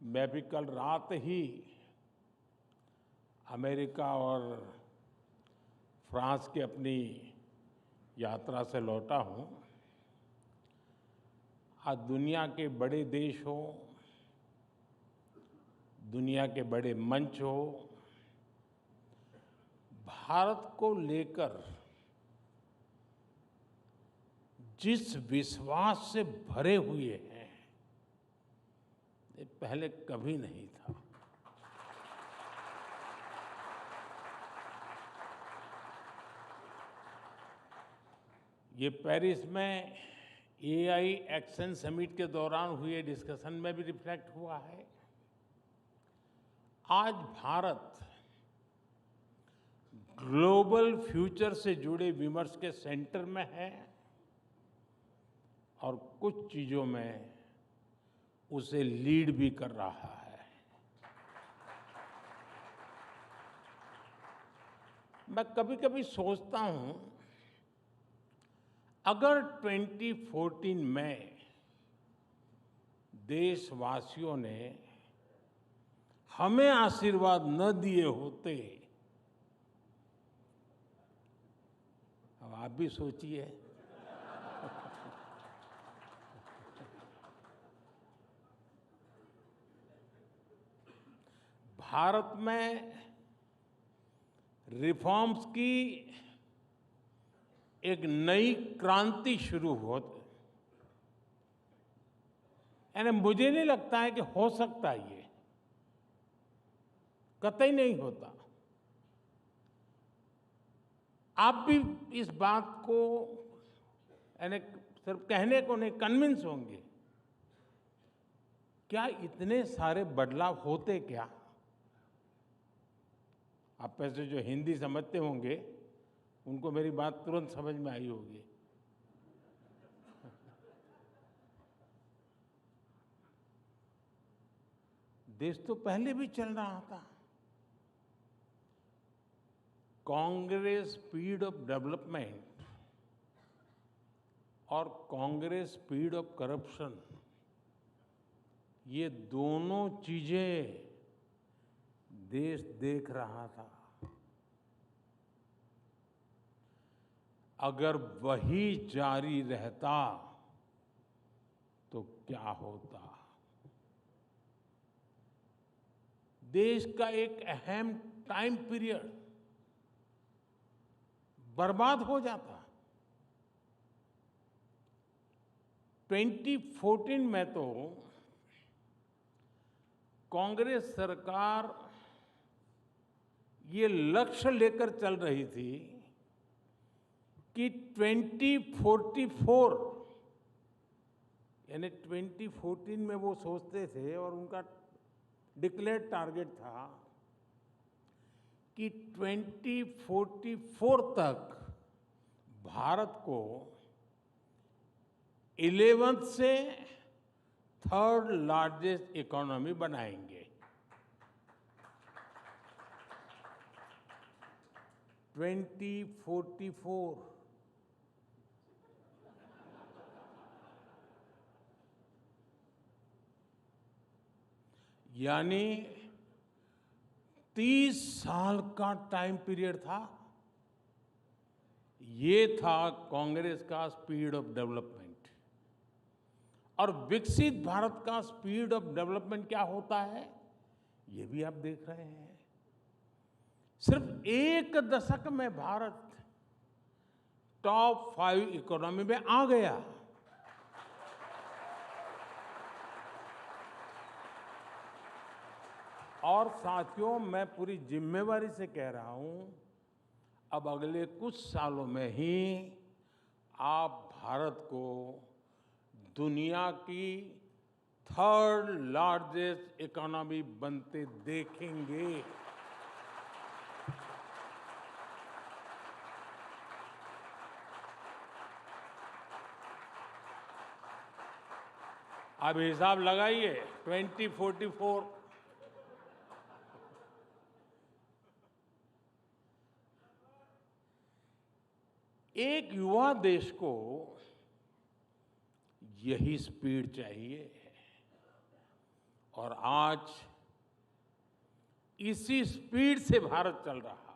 मैं भी कल रात ही अमेरिका और फ्रांस की अपनी यात्रा से लौटा हूँ। आज दुनिया के बड़े देश हो, दुनिया के बड़े मंच हो, भारत को लेकर जिस विश्वास से भरे हुए हैं, ये पहले कभी नहीं था। ये पेरिस में एआई एक्शन समिट के दौरान हुए डिस्कशन में भी रिफ्लेक्ट हुआ है। आज भारत ग्लोबल फ्यूचर से जुड़े विमर्श के सेंटर में है और कुछ चीजों में उसे लीड भी कर रहा है। मैं कभी-कभी सोचता हूं, अगर 2014 में देशवासियों ने हमें आशीर्वाद न दिए होते, अब आप भी सोचिए, भारत में रिफॉर्म्स की एक नई क्रांति शुरू होती, यानी मुझे नहीं लगता है कि हो सकता है, ये कतई नहीं होता। आप भी इस बात को यानी सिर्फ कहने को नहीं, कन्विंस होंगे। क्या इतने सारे बदलाव होते क्या? आप में से जो हिंदी समझते होंगे उनको मेरी बात तुरंत समझ में आई होगी। देश तो पहले भी चल रहा था। कांग्रेस स्पीड ऑफ डेवलपमेंट और कांग्रेस स्पीड ऑफ करप्शन, ये दोनों चीजें देश देख रहा था। अगर वही जारी रहता तो क्या होता? देश का एक अहम टाइम पीरियड बर्बाद हो जाता। 2014 में तो कांग्रेस सरकार ये लक्ष्य लेकर चल रही थी कि 2044, यानी 2014 में वो सोचते थे और उनका डिक्लेयर टारगेट था कि 2044 तक भारत को 11th से 3rd लार्जेस्ट इकोनॉमी बनाएंगे। 2044, यानी 30 साल का टाइम पीरियड था। ये था कांग्रेस का स्पीड ऑफ डेवलपमेंट। और विकसित भारत का स्पीड ऑफ डेवलपमेंट क्या होता है, ये भी आप देख रहे हैं। सिर्फ एक दशक में भारत टॉप 5 इकोनॉमी में आ गया। और साथियों, मैं पूरी जिम्मेवारी से कह रहा हूं, अब अगले कुछ सालों में ही आप भारत को दुनिया की 3rd लार्जेस्ट इकोनॉमी बनते देखेंगे। अब हिसाब लगाइए, 2044, एक युवा देश को यही स्पीड चाहिए और आज इसी स्पीड से भारत चल रहा है।